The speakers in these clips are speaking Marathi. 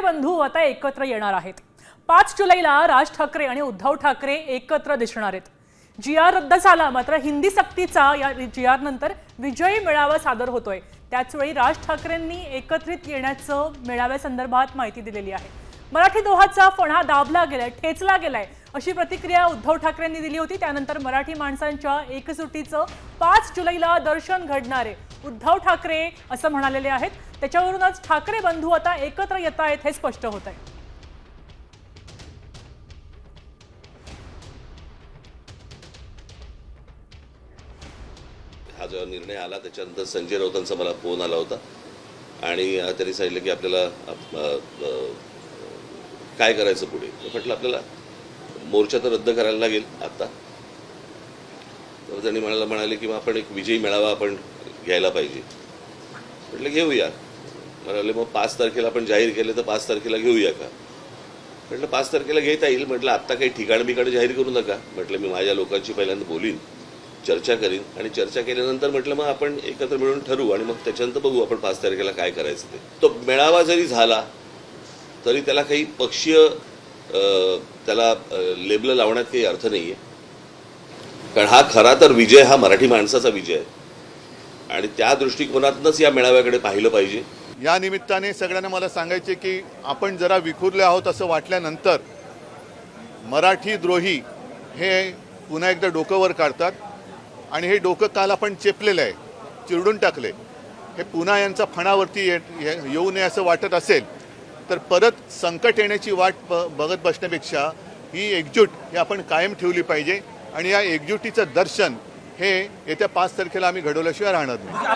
बंधू आता एकत्र येणार आहेत। 5 जुलैला राज ठाकरे आणि उद्धव ठाकरे एकत्र दिसणार आहेत। जी.आर. रद्द झाला, मात्र हिंदी सक्तीचा या जी.आर. नंतर विजयी मेळावा सादर होतोय। त्याचवेळी राज ठाकरेंनी एकत्रित येण्याचं मेळाव्यासंदर्भात माहिती दिलेली आहे। मराठी दोहाचा फणा दाबला गेलाय, ठेचला गेलाय अशी प्रतिक्रिया उद्धव ठाकरेंनी दिली होती। त्यानंतर मराठी माणसांच्या एकजुटीचं 5 जुलैला दर्शन घडणार आहे उद्धव ठाकरे असं म्हणालेले आहेत। त्याच्यावरूनच ठाकरे बंधू आता एकत्र येत आहेत हे स्पष्ट होत आहे। हा जो निर्णय आला त्याच्यानंतर संजय राऊतांचा मला फोन आला होता आणि त्यांनी सांगितलं की आपल्याला काय करायचं पुढे। म्हटलं आपल्याला मोर्चा तर रद्द करायला लागेल आता। तर त्यांनी म्हणाले की आपण एक विजयी मेळावा आपण घ्यायला पाहिजे। म्हटलं घेऊया। म्हणाले मग 5 तारखेला आपण जाहीर केले तर 5 तारखेला घेऊया का? म्हटलं 5 तारखेला घेता येईल। म्हटलं आत्ता काही ठिकाण बिकाणं जाहीर करू नका। म्हटलं मी माझ्या लोकांशी पहिल्यांदा बोलीन, चर्चा करीन आणि चर्चा केल्यानंतर म्हटलं मग आपण एकत्र मिळून ठरवू आणि मग त्याच्यानंतर बघू आपण 5 तारखेला काय करायचं ते। तो मेळावा जरी झाला तरी त्याला काही पक्षीय त्याला लेबल लावण्यात काही अर्थ नाहीये, कारण हा खरा तर विजय हा मराठी माणसाचा विजय आहे आणि त्या दृष्टिकोनातूनच या मेळाव्याकडे पाहिलं पाहिजे। या निमित्ताने सगळ्यांना मला सांगायचे की आपण जरा विखुरले आहोत असं वाटल्यानंतर मराठी द्रोही हे पुन्हा एकदा डोकं वर काढतात आणि हे डोकं काल आपण चेपलेलं आहे, चिरडून टाकले। हे पुन्हा यांचा फणावरती येऊ नये असं वाटत असेल तर परत संकट येण्याची वाट बघत बसण्यापेक्षा ही एकजूट ही आपण कायम ठेवली पाहिजे आणि या एकजुटीचं दर्शन हे येत्या 5 तारखेला आम्ही घडवल्याशिवाय राहणार नाही।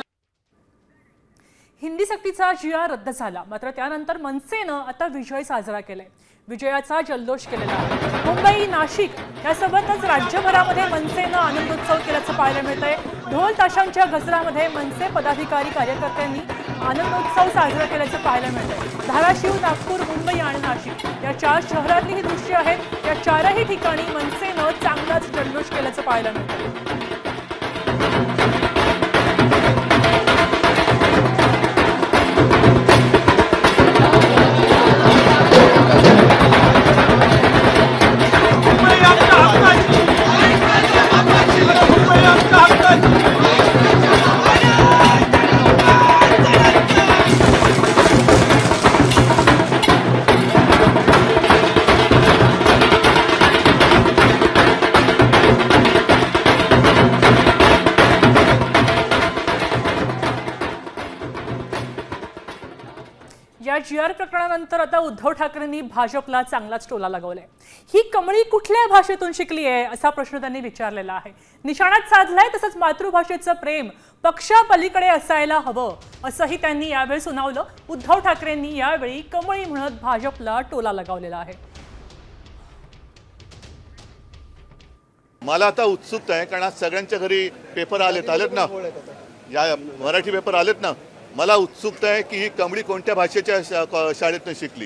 हिंदी सक्तीचा जी.आर. रद्द झाला, मात्र त्यानंतर मनसेनं आता विजय साजरा केलाय। विजयाचा जल्लोष केलेला आहे। मुंबई, नाशिक यासोबतच राज्यभरामध्ये मनसेनं आनंदोत्सव केल्याचं पाहायला मिळतंय। ढोल ताशांच्या गजरामध्ये मनसे पदाधिकारी कार्यकर्त्यांनी आनंदोत्सव साजरा केल्याचं पाहायला मिळतंय। धाराशिव, नागपूर, मुंबई आणि नाशिक या 4 शहरातली ही दृश्य आहेत। या 4ही ठिकाणी मनसेनं चांगलाच जल्लोष केल्याचं पाहायला मिळतंय। या जी.आर. प्रकरणानंतर आता उद्धव ठाकरेंनी भाजपला चांगलाच टोला लगावलाय। ही कमळी कुठल्या भाषेतून शिकली आहे असा प्रश्न त्यांनी विचारलेला आहे। निशाणात साधलाय, तसंच मातृभाषेचं प्रेम पक्षापलीकडे असायला हवं असंही त्यांनी यावेळी सुनावलं। उद्धव ठाकरेंनी यावेळी कमळी म्हणत भाजपला टोला लगावलेला आहे। मला आता उत्सुकता आहे, कारण आज सगळ्यांच्या घरी पेपर आलेत ना, या मराठी पेपर आलेत ना। मला उत्सुकता आहे की ही कमळी कोणत्या भाषेच्या शाळेतनं शिकली,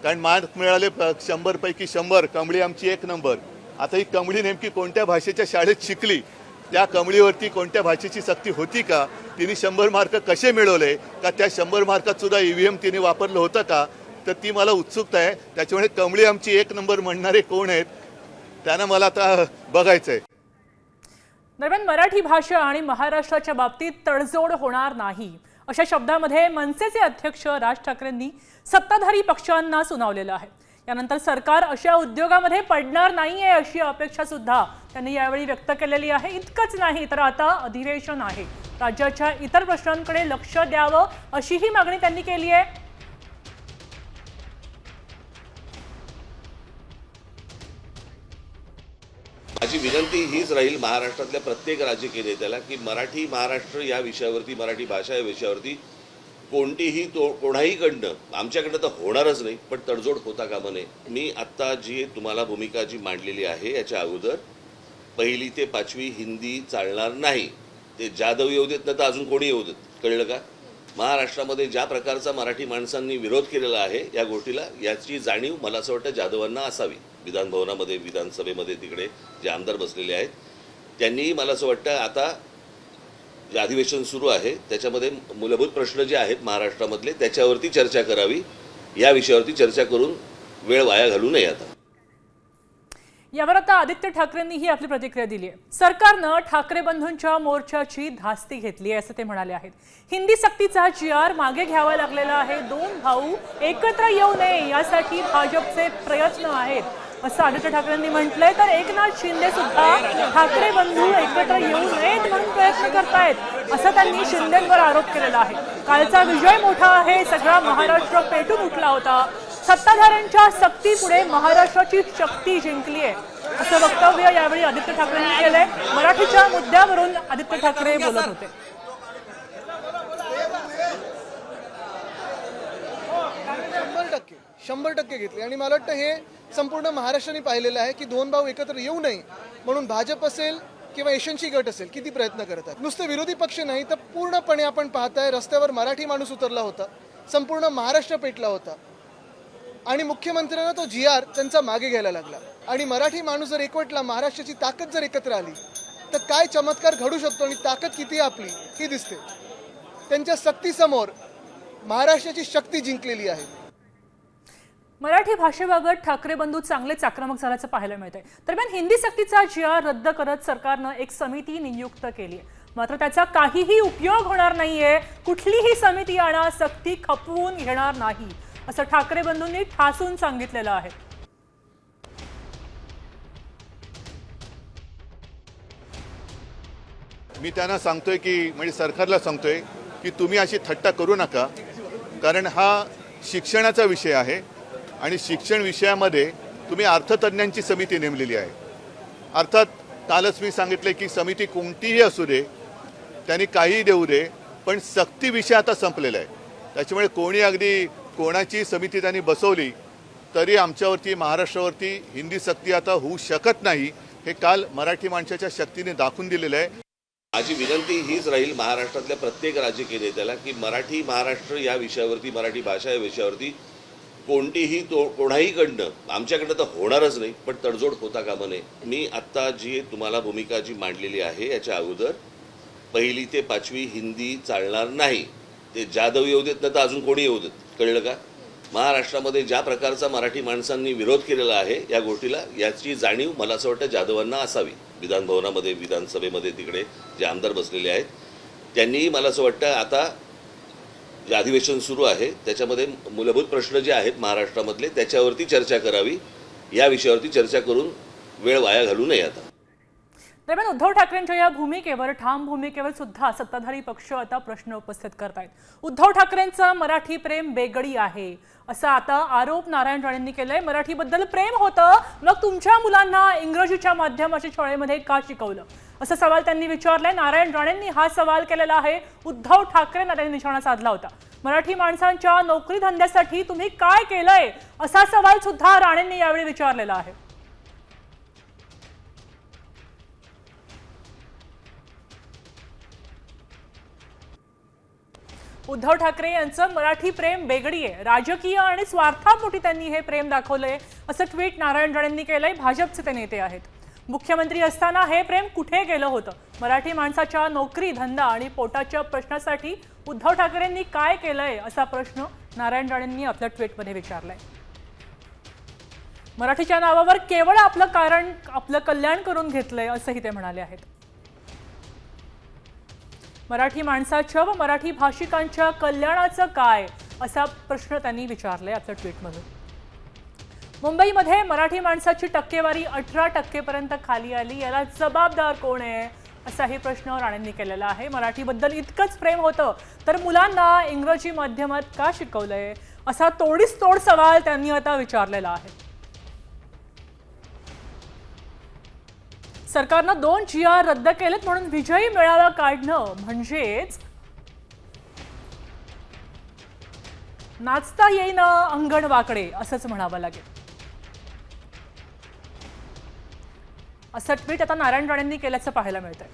कारण मार्क मिळाले 100 पैकी 100, कमळी आमची 1 नंबर। आता ही कमळी नेमकी कोणत्या भाषेच्या शाळेत शिकली, त्या कमळीवरती कोणत्या भाषेची सक्ती होती का, तिने 100 मार्क कसे मिळवले, का त्या 100 मार्कात सुद्धा EVM तिने वापरलं होतं का, तर ती मला उत्सुकता आहे। त्याच्यामुळे कमळी आमची 1 नंबर म्हणणारे कोण आहेत त्यांना मला आता बघायचं आहे। दरम्यान मराठी भाषा आणि महाराष्ट्राच्या बाबतीत तडजोड होणार नाही अशा शब्दामध्ये मनसेचे अध्यक्ष राज ठाकरेंनी सत्ताधारी पक्षांना सुनावलेलं आहे। यानंतर सरकार अशा उद्योगामध्ये पडणार नाहीये अशी अपेक्षा सुद्धा त्यांनी यावेळी व्यक्त केलेली आहे। इतकंच नाही तर आता अधिवेशन आहे, राज्याच्या इतर प्रश्नांकडे लक्ष द्यावं अशीही मागणी त्यांनी केली आहे। माझी विनंती हीच राहील महाराष्ट्रातल्या प्रत्येक राजकीय नेत्याला की मराठी महाराष्ट्र या विषयावरती, मराठी भाषा या विषयावरती कोणतीही कोणाहीकडनं, आमच्याकडनं तर होणारच नाही, पण तडजोड होता कामा नये। मी आत्ता जी तुम्हाला भूमिका जी मांडलेली आहे याच्या अगोदर 1ली ते 5वी हिंदी चालणार नाही। ते जाधव येऊ देत नाही तर अजून कोणी येऊ देत, कळलं का? महाराष्ट्रामध्ये ज्या प्रकारचा मराठी माणसांनी विरोध केलेला आहे या गोष्टीला, याची जाणीव मला असं वाटतं जाधवांना असावी। विधानभवनामध्ये, विधानसभेमध्ये तिकडे जे आमदार बसलेले आहेत त्यांनी मला असं वाटतं आता जे अधिवेशन सुरू आहे त्याच्यामध्ये मूलभूत प्रश्न जे आहेत महाराष्ट्रामधले त्याच्यावरती चर्चा करावी या विषयावरती चर्चा करून वेळ वाया घालू नये. आता यावर आता आदित्य ठाकरेंनीही आपली प्रतिक्रिया दिली आहे. सरकारनं ठाकरे बंधूंच्या मोर्चाची धास्ती घेतली आहे असं ते म्हणाले आहेत. हिंदी सक्तीचा GR मागे घ्यावा लागलेला आहे. दोन भाऊ एकत्र येऊ नये यासाठी भाजपचे प्रयत्न आहेत असं आदित्य ठाकरेंनी म्हटलंय. तर एकनाथ शिंदे सुद्धा ठाकरे बंधू एकत्र येऊ नयेत म्हणून प्रयत्न करतायत असं त्यांनी शिंदेंवर आरोप केलेला आहे. कालचा विजय मोठा आहे, सगळा महाराष्ट्र पेटून उठला होता. सत्ताधाऱ्यांच्या सक्तीपुढे महाराष्ट्राची शक्ती जिंकली आहे असं वक्तव्य यावेळी आदित्य ठाकरेंनी केलंय. मराठीच्या मुद्द्यावरून आदित्य ठाकरे बोलत होते. 100% घेतली आणि मला वाटतं हे संपूर्ण महाराष्ट्राने पाहिलेलं आहे की दोन भाऊ एकत्र येऊ नये म्हणून भाजप असेल किंवा एशनची गट असेल किती प्रयत्न करत आहेत. नुसते विरोधी पक्ष नाही तर पूर्णपणे आपण पाहताय रस्त्यावर मराठी माणूस उतरला होता, संपूर्ण महाराष्ट्र पेटला होता आणि मुख्यमंत्र्यांना तो GR त्यांचा मागे घ्यायला लागला. आणि मराठी माणूस जर एकवटला, महाराष्ट्राची ताकद जर एकत्र आली तर काय चमत्कार घडू शकतो आणि ताकद किती आपली ही दिसते. त्यांच्या सक्तीसमोर महाराष्ट्राची शक्ती जिंकलेली आहे. मराठी भाषेबाबत ठाकरे बंधू चांगलेच आक्रमक झाल्याचं पाहायला मिळतंय. दरम्यान हिंदी सक्तीचा GR रद्द करत सरकारनं एक समिती नियुक्त केली आहे. मात्र त्याचा काहीही उपयोग होणार नाहीये. कुठलीही समिती आणा, सक्ती खपवून घेणार नाही असं ठाकरे बंधूंनी ठासून सांगितलेलं आहे. मी त्यांना सांगतोय की म्हणजे सरकारला सांगतोय की तुम्ही अशी थट्टा करू नका, कारण हा शिक्षणाचा विषय आहे आणि शिक्षण विषयामध्ये तुम्ही अर्थतज्ञांची समिती नेमलेली आहे. अर्थात कालच मी सांगितले की समिती कोणतीही असू दे, त्यांनी काहीही देऊ दे, पण सक्ती विषय आता संपलेला आहे. त्याच्यामुळे कोणी अगदी कोणाची समिती त्यांनी बसवली तरी आमच्यावरती, महाराष्ट्रावरती हिंदी सक्ती आता होऊ शकत नाही. हे काल मराठी माणसाच्या शक्तीने दाखवून दिलेलं आहे. माझी विनंती हीच राहील महाराष्ट्रातल्या प्रत्येक राजकीय नेत्याला की मराठी महाराष्ट्र या विषयावरती, मराठी भाषा या विषयावरती कोणतीही कोणाहीकडनं, आमच्याकडनं तर होणारच नाही, पण तडजोड होता कामा नये. मी आत्ता जी तुम्हाला भूमिका जी मांडलेली आहे याच्या अगोदर 1ली ते 5वी हिंदी चालणार नाही. ते जाधव येऊ देत नाही तर अजून कोणी येऊ देत. कळलं का? महाराष्ट्रामध्ये ज्या प्रकारचा मराठी माणसांनी विरोध केलेला आहे या गोष्टीला, याची जाणीव मला असं वाटतं जाधवांना असावी. विधानभवनामध्ये, विधानसभेमध्ये तिकडे जे आमदार बसलेले आहेत त्यांनी, मला असं वाटतं आता जे अधिवेशन सुरू आहे त्याच्यामध्ये मूलभूत प्रश्न जे आहेत महाराष्ट्रामधले त्याच्यावरती चर्चा करावी. या विषयावरती चर्चा करून वेळ वाया घालू नये. आता दरम्यान उद्धव ठाकरेंच्या या भूमिकेवर, ठाम भूमिकेवर सुद्धा सत्ताधारी पक्ष आता प्रश्न उपस्थित करतायत. उद्धव ठाकरेंचं मराठी प्रेम बेगडी आहे असा आता आरोप नारायण राणेंनी केलाय. मराठीबद्दल प्रेम होतं, मग तुमच्या मुलांना इंग्रजीच्या माध्यमाच्या शाळेमध्ये का शिकवलं असा सवाल त्यांनी विचारलाय. नारायण राणेंनी हा सवाल केलेला आहे. उद्धव ठाकरेंना त्यांनी निशाणा साधला होता. मराठी माणसांच्या नोकरी धंद्यासाठी तुम्ही काय केलंय असा सवाल सुद्धा राणेंनी यावेळी विचारलेला आहे. उद्धव ठाकरे यांचं मराठी प्रेम बेगडी आहे, राजकीय आणि स्वार्थापोटी त्यांनी हे प्रेम दाखवलंय असं ट्विट नारायण राणेंनी केलंय. भाजपचे ते नेते आहेत. मुख्यमंत्री असताना हे प्रेम कुठे गेलं होतं? मराठी माणसाच्या नोकरी, धंदा आणि पोटाच्या प्रश्नासाठी उद्धव ठाकरेंनी काय केलंय असा प्रश्न नारायण राणेंनी आपल्या ट्विटमध्ये विचारलाय. मराठीच्या नावावर केवळ आपलं कल्याण करून घेतलंय असंही ते म्हणाले आहेत. मराठी माणसाच्या व मराठी भाषिकांच्या कल्याणाचं काय असा प्रश्न त्यांनी विचारलाय आपल्या ट्विटमधून. मुंबईमध्ये मराठी माणसाची टक्केवारी 18% पर्यंत खाली आली, याला जबाबदार कोण आहे असाही प्रश्न राणेंनी केलेला आहे. मराठीबद्दल इतकंच प्रेम होतं तर मुलांना इंग्रजी माध्यमात का शिकवलंय असा तोडीस तोड सवाल त्यांनी आता विचारलेला आहे. सरकारनं 2 GR रद्द केलेत म्हणून विजयी मेळावा काढणं म्हणजेच नाचता येईना अंगण वाकडे असंच म्हणावं लागेल. असं ट्विट आता नारायण राणेंनी केल्याचं पाहायला मिळतंय.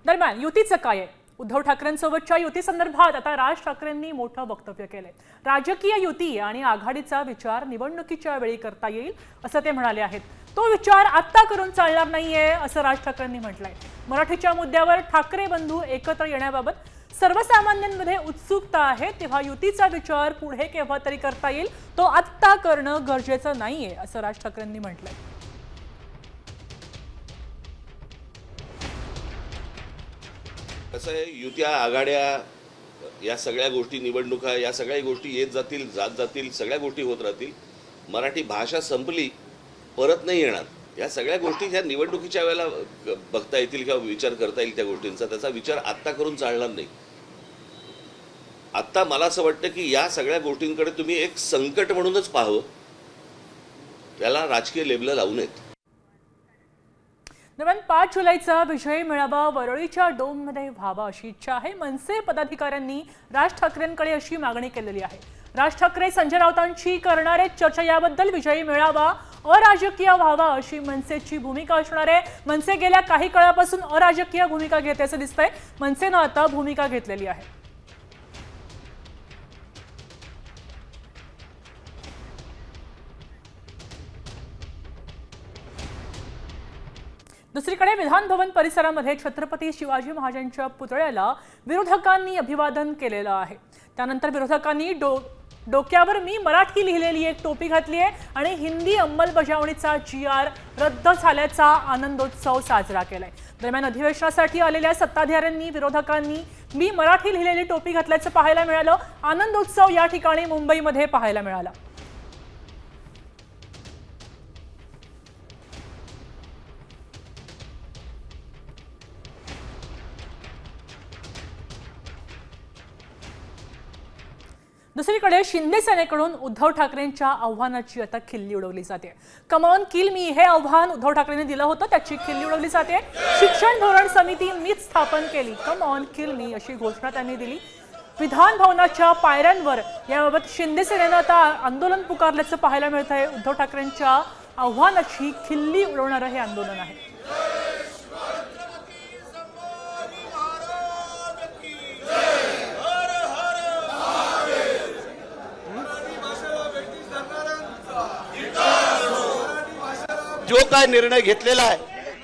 दरम्यान युतीचं काय आहे? उद्धव ठाकरेंसोबतच्या युती संदर्भात आता राज ठाकरेंनी मोठं वक्तव्य केलंय. राजकीय युती आणि आघाडीचा विचार निवडणुकीच्या वेळी करता येईल असं ते म्हणाले आहेत. तो विचार आत्ता करून चालणार नाहीये असं राज ठाकरेंनी म्हटलंय. मराठीच्या मुद्द्यावर ठाकरे बंधू एकत्र येण्याबाबत सर्वसामान्यांमध्ये उत्सुकता आहे, तेव्हा युतीचा विचार पुढे केव्हा तरी करता येईल, तो आत्ता करणं गरजेचं नाहीये, असं राज ठाकरेंनी म्हटलंय. कसं आहे, युत्या आघाड्या या सगळ्या गोष्टी, निवडणुका, या सगळ्या गोष्टी येत जातील, जात जातील, सगळ्या गोष्टी होत राहतील. मराठी भाषा संपली, परत नाही येणार. या सगळ्या गोष्टी ह्या निवडणुकीच्या वेळेला बघता येतील किंवा विचार करता येईल त्या गोष्टींचा. त्याचा विचार आत्ता करून चालणार नाही. आत्ता मला असं वाटतं की या सगळ्या गोष्टींकडे तुम्ही एक संकट म्हणूनच पाहावं, त्याला राजकीय लेबल लावू नयेत. दरम्यान 5 जुलैचा विजयी मेळावा वरळीच्या डोममध्ये व्हावा अशी इच्छा आहे. मनसे पदाधिकाऱ्यांनी राज ठाकरेंकडे अशी मागणी केलेली आहे. राज ठाकरे संजय राऊतांची करणारे चर्चा, याबद्दल विजयी मेळावा अराजकीय व्हावा अशी मनसेची भूमिका असणार आहे. मनसे गेल्या काही काळापासून अराजकीय भूमिका घेते असं दिसतंय. मनसेनं आता भूमिका घेतलेली आहे. दुसरीकडे विधान भवन परिसरामध्ये छत्रपती शिवाजी महाराजांच्या पुतळ्याला विरोधकांनी अभिवादन केलेलं आहे. त्यानंतर विरोधकांनी डोक्यावर मी मराठी लिहिलेली एक टोपी घातली आहे आणि हिंदी अंमलबजावणीचा GR रद्द झाल्याचा आनंदोत्सव साजरा केलाय. दरम्यान अधिवेशनासाठी आलेल्या सत्ताधाऱ्यांनी विरोधकांनी मी मराठी लिहिलेली टोपी घातल्याचं पाहायला मिळालं. आनंदोत्सव या ठिकाणी मुंबईमध्ये पाहायला मिळाला. दुसरीकडे शिंदे सेनेकडून उद्धव ठाकरेंच्या आव्हानाची आता खिल्ली उडवली जाते. कम ऑन किल मी हे आव्हान उद्धव ठाकरेंनी दिलं होतं, त्याची खिल्ली उडवली जाते. शिक्षण धोरण समिती मीच स्थापन केली, कम ऑन किल मी अशी घोषणा त्यांनी दिली. विधान भवनाच्या पायऱ्यांवर याबाबत शिंदे सेनेनं आता आंदोलन पुकारल्याचं पाहायला मिळत आहे. उद्धव ठाकरेंच्या आव्हानाची खिल्ली उडवणारं हे आंदोलन आहे. जो काय निर्णय घेतलेला आहे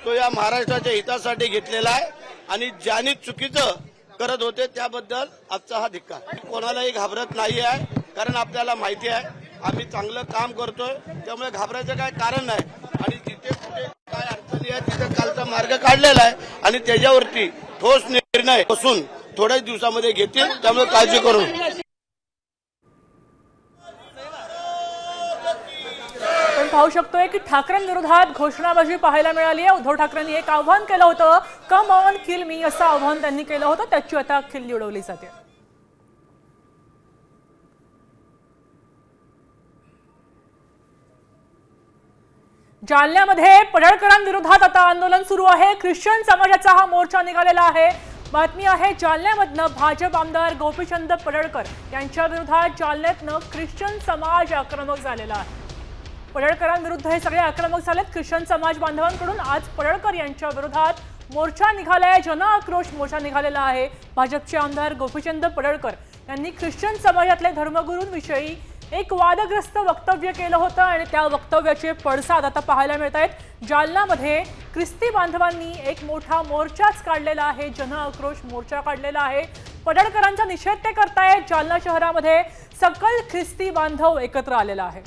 तो या महाराष्ट्राच्या हितासाठी घेतलेला आहे आणि ज्यांनी चुकीचं करत होते त्याबद्दल आजचा हा धिक्कार. कोणालाही घाबरत नाही आहे, कारण आपल्याला माहिती आहे आम्ही चांगलं काम करतोय, त्यामुळे घाबरायचं काय कारण नाही. आणि जिथे कुठे काय अडचणी आहे तिथे कालचा मार्ग काढलेला आहे आणि त्याच्यावरती ठोस निर्णय बसून थोड्याच दिवसामध्ये घेतील, त्यामुळे काळजी करू. पाहू शकतोय की ठाकरेंविरोधात घोषणाबाजी पाहायला मिळाली आहे. उद्धव ठाकरेंनी एक आव्हान केलं होतं, कम ऑन किल मी असं आव्हान त्यांनी केलं होतं, त्याची आता खिल्ली उडवली जाते. जालन्यामध्ये पडळकरांविरोधात आता आंदोलन सुरू आहे. ख्रिश्चन समाजाचा हा मोर्चा निघालेला आहे. बातमी आहे जालन्यामधनं भाजप आमदार गोपीचंद पडळकर यांच्या विरोधात जालन्यातनं ख्रिश्चन समाज आक्रमक झालेला आहे. पडळकरांविरुद्ध हे सगळे आक्रमक झालेत. ख्रिश्चन समाज बांधवांकडून आज पडळकर यांच्या विरोधात मोर्चा निघालाय, जनआक्रोश मोर्चा निघालेला आहे. भाजपचे आमदार गोपीचंद पडळकर यांनी ख्रिश्चन समाजातल्या धर्मगुरूंविषयी एक वादग्रस्त वक्तव्य केलं होतं आणि त्या वक्तव्याचे पडसाद आता पाहायला मिळत आहेत. जालन्यामध्ये ख्रिस्ती बांधवांनी एक मोठा मोर्चाच काढलेला आहे, जनआक्रोश मोर्चा काढलेला आहे. पडळकरांचा निषेध ते करतायत. जालना शहरामध्ये सकल ख्रिस्ती बांधव एकत्र आलेला आहे.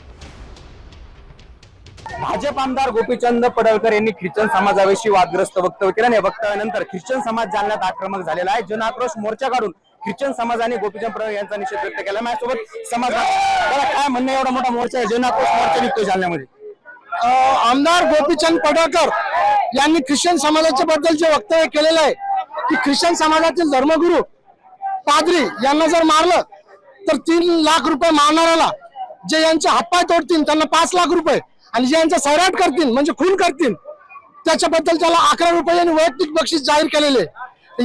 भाजप आमदार गोपीचंद पडळकर यांनी ख्रिश्चन समाजाविषयी वादग्रस्त वक्तव्य केलं. या वक्तव्यानंतर ख्रिश्चन समाज जालन्यात आक्रमक झालेला आहे. जनआक्रोश मोर्चा काढून ख्रिश्चन समाजाने गोपीचंद पडळकर यांचा निषेध व्यक्त केला. माझ्यासोबत समाज काय म्हणणं, एवढा मोठा मोर्चा आहे, जनआक्रोश मोर्चा निघतोय जालन्यामध्ये. आमदार गोपीचंद पडळकर यांनी ख्रिश्चन समाजाच्या बद्दल जे वक्तव्य केलेलं आहे की ख्रिश्चन समाजातील धर्मगुरू पादरी यांना जर मारलं तर 3 लाख रुपये मारणाऱ्याला, जे यांचे हातपाय तोडतील त्यांना 5 लाख रुपये आणि जे यांचा सैराट करतील म्हणजे खून करतील त्याच्याबद्दल त्याला 11 रुपये यांनी वैयक्तिक बक्षीस जाहीर केलेले.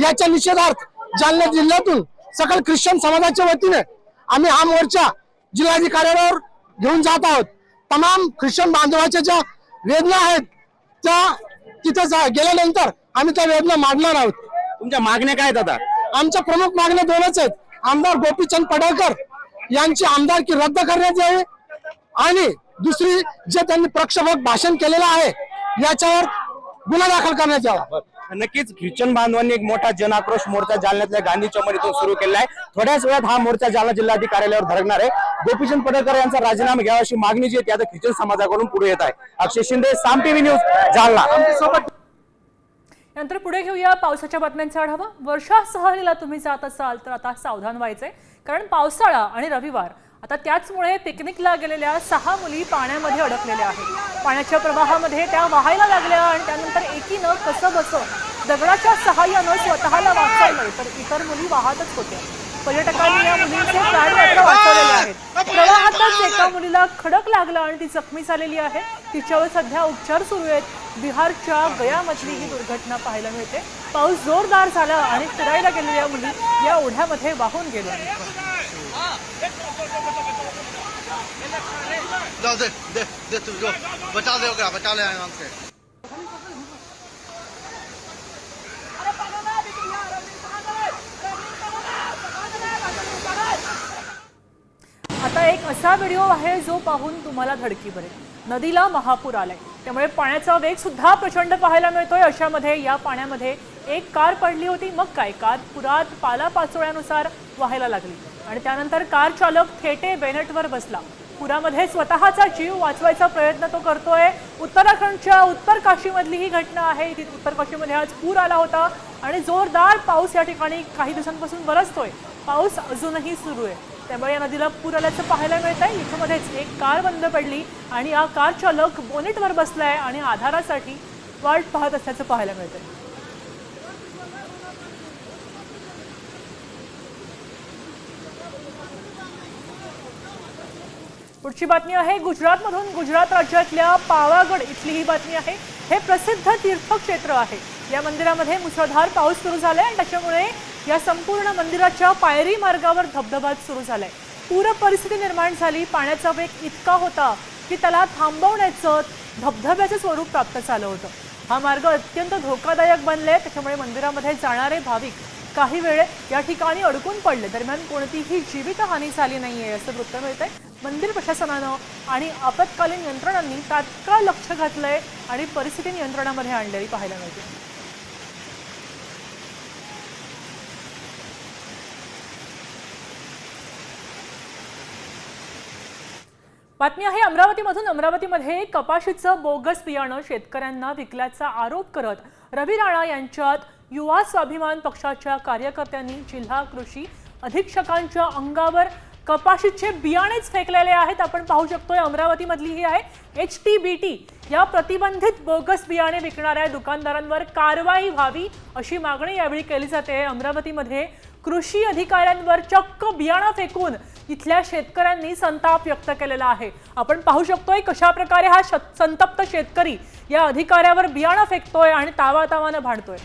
याच्या निषेधार्थ जालना जिल्ह्यातून सकल ख्रिश्चन समाजाच्या वतीने आम्ही हा मोर्चा जिल्हाधिकाऱ्यांवर घेऊन जात आहोत. तमाम ख्रिश्चन बांधवाच्या ज्या वेदना आहेत त्या तिथे गेल्यानंतर आम्ही त्या वेदना मांडणार आहोत. तुमच्या मागण्या काय आहेत आता? आमच्या प्रमुख मागण्या 2च आहेत. आमदार गोपीचंद पडळकर यांची आमदारकी रद्द करण्यात यावी आणि दुसरी जे त्यांनी प्रक्षोभक भाषण केलेलं आहे याच्यावर गुन्हा दाखल करण्यात यावा. नक्कीच ख्रिश्चन बांधवांनी एक मोठा जनाक्रोश मोर्चा जालन्यातल्या गांधी चौक इथून सुरू केलेला आहे. थोड्याच वेळात हा मोर्चा जालना जिल्हाधिकारी कार्यालयावर धडकणार आहे. गोपीचंद पडळकर यांचा राजीनामा घ्यावा अशी मागणी जी आहे ती आता ख्रिश्चन समाजाकडून पुढे येत आहे. अक्षय शिंदे, साम टीव्ही न्यूज, जालना. नंतर पुढे घेऊया पावसाच्या बातम्यांचा आढावा. वर्षा सहलीला तुम्ही जात असाल तर आता सावधान व्हायचंय, कारण पावसाळा आणि रविवार आता त्याचमुळे पिकनिकला गेलेल्या 6 मुली पाण्यामध्ये अडकलेल्या आहेत. पाण्याच्या प्रवाहामध्ये त्या वाहायला लागल्या आणि त्यानंतर एकीनं कसंबसं दगडाच्या सहाय्यानं स्वतःला वाचवलं, तर इतर मुली वाहतच होत्या. पर्यटकांनी या मुलींचे प्राण मात्र वाचवलेले आहेत. प्रवाहातच एका मुलीला खडक लागला आणि ती जखमी झालेली आहे. तिच्यावर सध्या उपचार सुरू आहेत. बिहारच्या गयामधली ही दुर्घटना पाहायला मिळते. पाऊस जोरदार झाला आणि फिरायला गेलेल्या मुली या ओढ्यामध्ये वाहून गेल्या. आता एक असा व्हिडिओ आहे जो पाहून तुम्हाला धडकी भरेल. नदीला महापूर आलाय, त्यामुळे पाण्याचा वेग सुद्धा प्रचंड पाहायला मिळतोय. अशामध्ये या पाण्यामध्ये एक कार पडली होती. मग काय, कार पुरात पालापाचोळ्यानुसार वाहायला लागली आणि त्यानंतर कार चालक थेटे बेनेटवर बसला. पुरामध्ये स्वतःचा जीव वाचवायचा प्रयत्न तो करतोय. उत्तराखंडच्या उत्तर काशीमधली ही घटना आहे. उत्तर काशीमध्ये आज पूर आला होता आणि जोरदार पाऊस या ठिकाणी काही दिवसांपासून बरसतोय. पाऊस अजूनही सुरू आहे, त्यामुळे या नदीला पूर आल्याचं पाहायला मिळत आहे. इथमध्येच एक कार बंद पडली आणि हा कार चालक बोनेटवर बसलाय आणि आधारासाठी वाट पाहत असल्याचं पाहायला मिळत आहे. पुढची बातमी आहे गुजरातमधून. गुजरात राज्यातल्या पावागड इथली ही बातमी आहे. हे प्रसिद्ध तीर्थक्षेत्र आहे. या मंदिरामध्ये मुसळधार पाऊस सुरू झालाय आणि त्याच्यामुळे या संपूर्ण मंदिराच्या पायरी मार्गावर धबधबा सुरू झालाय. पूर परिस्थिती निर्माण झाली. पाण्याचा वेग इतका होता की त्याला थांबवण्याचं धबधब्याचं स्वरूप प्राप्त झालं होतं. हा मार्ग अत्यंत धोकादायक बनले, त्याच्यामुळे मंदिरामध्ये जाणारे भाविक काही वेळ या ठिकाणी अडकून पडले. दरम्यान कोणतीही जीवितहानी झाली नाहीये असं वृत्त मिळतंय. मंदिर प्रशासनानं आणि आपत्कालीन यंत्रणांनी तात्काळ लक्ष घातलंय आणि परिस्थिती नियंत्रणामध्ये आणलेली पाहायला मिळते. बातमी आहे अमरावतीमधून. अमरावतीमध्ये कपाशीचं बोगस बियाणं शेतकऱ्यांना विकल्याचा आरोप करत रवी राणा यांच्यात युवा स्वाभिमान पक्षाच्या कार्यकर्त्यांनी जिल्हा कृषी अधीक्षकांच्या अंगावर कपाशीचे बियाणेच फेकलेले आहेत. आपण पाहू शकतोय अमरावतीमधली ही आहे. HTBT या प्रतिबंधित बोगस बियाणे विकणाऱ्या दुकानदारांवर कारवाई व्हावी अशी मागणी यावेळी केली जाते. अमरावतीमध्ये कृषी अधिकाऱ्यांवर चक्क बियाणं फेकून इथल्या शेतकऱ्यांनी संताप व्यक्त केलेला आहे. आपण पाहू शकतोय कशा प्रकारे हा संतप्त शेतकरी या अधिकाऱ्यावर बियाणं फेकतोय आणि तावातावानं भांडतोय.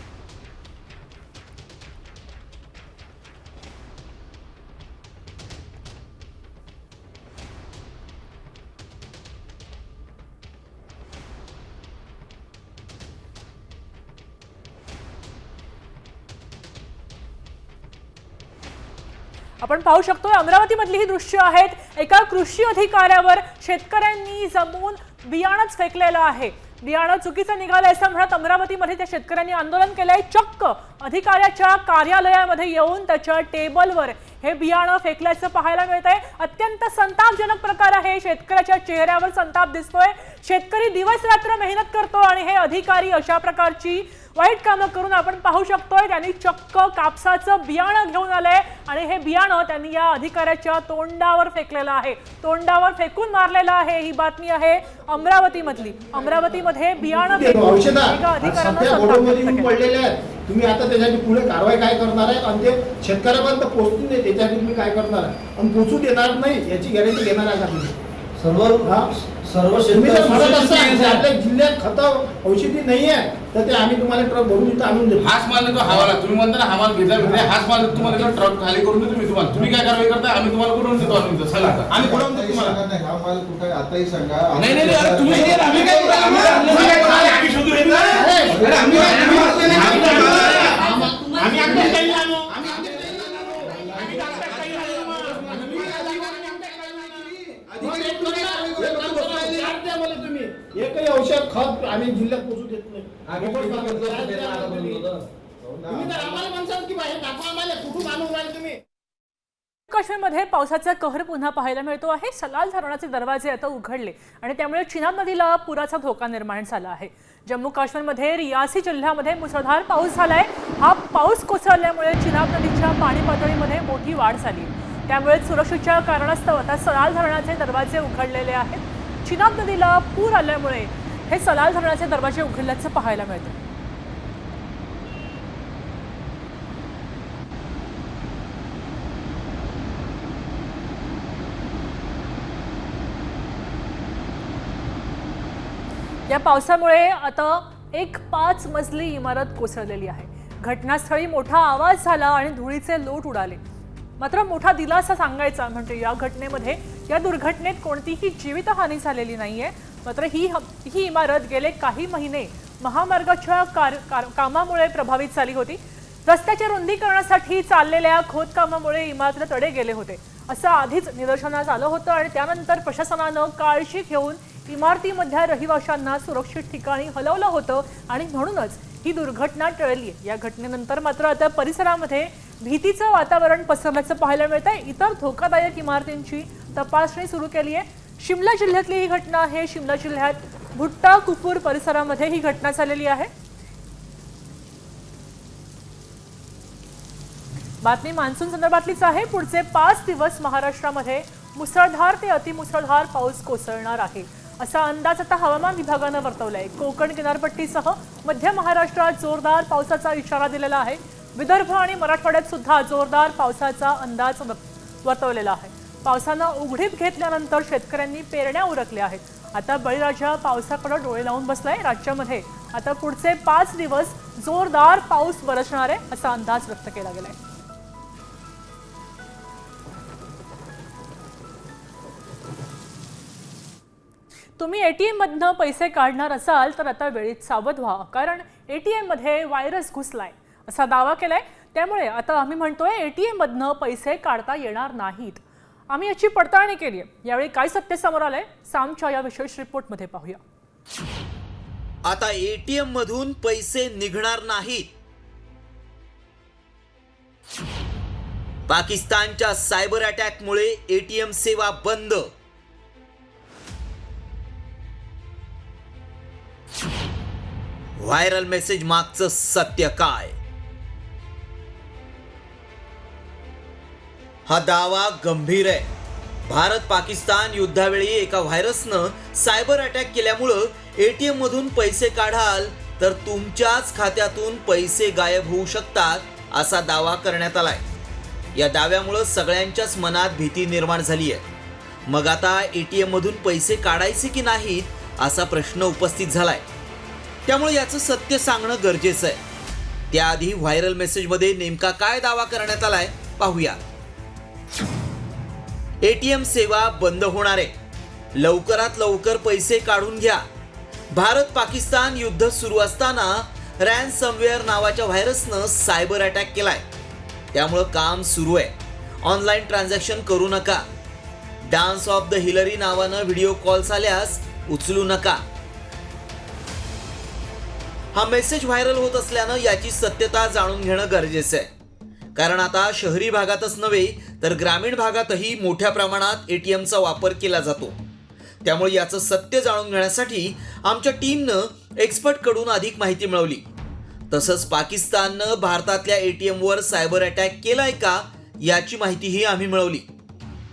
आपण पाहू शकतोय अमरावतीमधली ही दृश्य आहेत. एका कृषी अधिकाऱ्यावर शेतकऱ्यांनी जमून बियाणंच फेकलेलं आहे. बियाणं चुकीचं निघालं असं म्हणत अमरावतीमध्ये त्या शेतकऱ्यांनी आंदोलन केलंय. चक्क अधिकाऱ्याच्या कार्यालयामध्ये येऊन त्याच्या टेबलवर हे बियाणं फेकल्याचं पाहायला मिळतंय. अत्यंत संतापजनक प्रकार आहे. शेतकऱ्याच्या चेहऱ्यावर संताप दिसतोय. शेतकरी दिवस रात्र मेहनत करतो आणि हे अधिकारी अशा प्रकारची वाईट कामं करून आपण पाहू शकतोय त्यांनी चक्क कापसाचं बियाणं घेऊन आलंय आणि हे बियाणं त्यांनी या अधिकाऱ्याच्या तोंडावर फेकलेलं आहे. तोंडावर फेकून मारलेलं आहे. ही बातमी आहे अमरावतीमधली. अमरावतीमध्ये बियाणं पडलेले आहेत. तुम्ही आता त्याच्यासाठी पुढे कारवाई काय करणार आहे आणि ते शेतकऱ्यापर्यंत पोहोचून दे त्याच्यासाठी तुम्ही काय करणार आहे आणि पोहोचू देणार नाही याची गॅरंटी घेणार आहे का तुम्ही? सर्व आपल्या जिल्ह्यात खत औषधी नाही आहे तर ते आम्ही तुम्हाला ट्रक भरून इथं आणून देतो. हाच माल देतो हवाला. तुम्ही म्हणता ना हा माल भेटला हाच माल तुम्हाला ट्रक खाली करून देतो. तुम्ही काय कारवाई करता? आम्ही तुम्हाला कुठून देतो. आम्ही कुठून देतो तुम्हाला. हा माल कुठे आताही सांगा. नाही तुम्ही एकही औषध खत आम्ही जिल्ह्यात पोहोचू देत नाही. तुम्ही तर आम्हाला म्हणसाल की बाहेर दाखवा आम्हाला, कुठून आणून राहिले तुम्ही. काश्मीरमध्ये पावसाचा कहर पुन्हा पाहायला मिळतो आहे. सलाल धरणाचे दरवाजे आता उघडले आणि त्यामुळे चिनाब नदीला पुराचा धोका निर्माण झाला आहे. जम्मू काश्मीरमध्ये रियासी जिल्ह्यामध्ये मुसळधार पाऊस झालाय. हा पाऊस कोसळल्यामुळे चिनाब नदीच्या पाणी पातळीमध्ये मोठी वाढ झाली. त्यामुळे सुरक्षेच्या कारणास्तव आता सलाल धरणाचे दरवाजे उघडलेले आहेत. चिनाब नदीला पूर आल्यामुळे हे सलाल धरणाचे दरवाजे उघडल्याचं पाहायला मिळतं. या पावसामुळे आता एक 5 मजली इमारत कोसळलेली आहे. घटनास्थळी मोठा आवाज झाला आणि धुळीचे लोट उडाले. मात्र मोठा दिलासा सांगायचा म्हणजे या दुर्घटनेत कोणतीही जीवितहानी झालेली नाहीये. मात्र ही इमारत गेले काही महिने महामार्गाच्या कामामुळे प्रभावित झाली होती. रस्त्याच्या रुंदीकरणासाठी चाललेल्या खोदकामामुळे इमारतीला तडे गेले होते असं आधीच निदर्शनास आलं होतं आणि त्यानंतर प्रशासनानं काळजी घेऊन इमारतीमधल्या रहिवाशांना सुरक्षित ठिकाणी हलवलं होतं आणि म्हणूनच ही दुर्घटना टळली. या घटनेनंतर मात्र आता परिसरामध्ये भीतीचं वातावरण पसरल्याचं पाहायला मिळत आहे. इतर धोकादायक इमारतींची तपासणी सुरू केली आहे. शिमला जिल्ह्यातली ही घटना आहे. शिमला जिल्ह्यात भुट्टा कुपूर परिसरामध्ये ही घटना झालेली आहे. बातमी मान्सून संदर्भातलीच आहे. पुढचे 5 दिवस महाराष्ट्रामध्ये मुसळधार ते अतिमुसळधार पाऊस कोसळणार आहे असा अंदाज आता हवामान विभागानं वर्तवलाय. कोकण किनारपट्टीसह मध्य महाराष्ट्रात जोरदार पावसाचा इशारा दिलेला आहे. विदर्भ आणि मराठवाड्यात सुद्धा जोरदार पावसाचा अंदाज वर्तवलेला आहे. पावसानं उघडीप घेतल्यानंतर शेतकऱ्यांनी पेरण्या उरकल्या आहेत. आता बळीराजा पावसाकडे डोळे लावून बसलाय. राज्यामध्ये आता पुढचे 5 दिवस जोरदार पाऊस बरसणार आहे असा अंदाज व्यक्त केला गेलाय. तुम्ही एटीएम मधनं पैसे काढणार असाल तर आता वेळीच सावध व्हा, कारण एटीएम मध्ये व्हायरस घुसलाय असा दावा केलाय. त्यामुळे आता आम्ही म्हणतोय एटीएम मधनं पैसे काढता येणार नाहीत. आम्ही याची पडताळणी केली आहे. यावेळी काय सत्य समोर आलंय सामच्या या विशेष रिपोर्टमध्ये पाहूया. आता एटीएम मधून पैसे निघणार नाहीत. पाकिस्तानच्या सायबर अटॅकमुळे एटीएम सेवा बंद. व्हायरल मेसेज मागचं सत्य काय? हा दावा गंभीर आहे. भारत पाकिस्तान युद्धावेळी एका व्हायरसनं सायबर अटॅक केल्यामुळं एटीएम मधून पैसे काढाल तर तुमच्याच खात्यातून पैसे गायब होऊ शकतात असा दावा करण्यात आलाय. या दाव्यामुळं सगळ्यांच्याच मनात भीती निर्माण झाली आहे. मग आता एटीएम मधून पैसे काढायचे की नाहीत असा प्रश्न उपस्थित झालाय. त्यामुळे याचं सत्य सांगणं गरजेचं आहे. त्याआधी व्हायरल मेसेजमध्ये नेमका काय दावा करण्यात आलाय पाहूया. एटीएम सेवा बंद होणार आहे. लवकरात लवकर पैसे काढून घ्या. भारत पाकिस्तान युद्ध सुरू असताना रॅन्समवेअर नावाच्या व्हायरसनं सायबर अटॅक केलाय. त्यामुळं काम सुरू आहे. ऑनलाईन ट्रान्झॅक्शन करू नका. डान्स ऑफ द हिलरी नावानं व्हिडिओ कॉल्स आल्यास उचलू नका. हा मेसेज व्हायरल होत असल्यानं याची सत्यता जाणून घेणं गरजेचं आहे. कारण आता शहरी भागातच नव्हे तर ग्रामीण भागातही मोठ्या प्रमाणात एटीएमचा वापर केला जातो. त्यामुळे याचं सत्य जाणून घेण्यासाठी आमच्या टीमनं एक्सपर्टकडून अधिक माहिती मिळवली. तसंच पाकिस्ताननं भारतातल्या एटीएमवर सायबर अटॅक केलाय का याची माहितीही आम्ही मिळवली.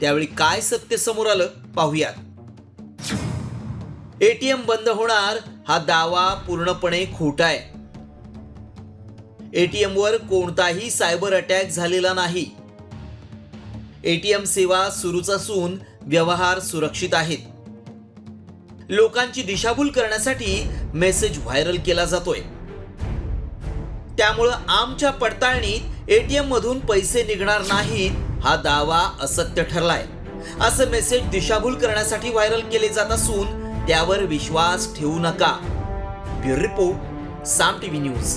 त्यावेळी काय सत्य समोर आलं पाहूयात. एटीएम बंद होणार हा दावा पूर्णपणे खोटा आहे. एटीएमवर कोणताही सायबर अटॅक झालेला नाही. एटीएम सेवा सुरूच असून व्यवहार सुरक्षित आहेत. लोकांची दिशाभूल करण्यासाठी मेसेज व्हायरल केला जातोय. त्यामुळं आमच्या पडताळणीत एटीएम मधून पैसे निघणार नाहीत हा दावा असत्य ठरलाय. असं मेसेज दिशाभूल करण्यासाठी व्हायरल केले जात असून त्यावर विश्वास ठेवू नका. ब्युरो रिपोर्ट, साम टीव्ही न्यूज.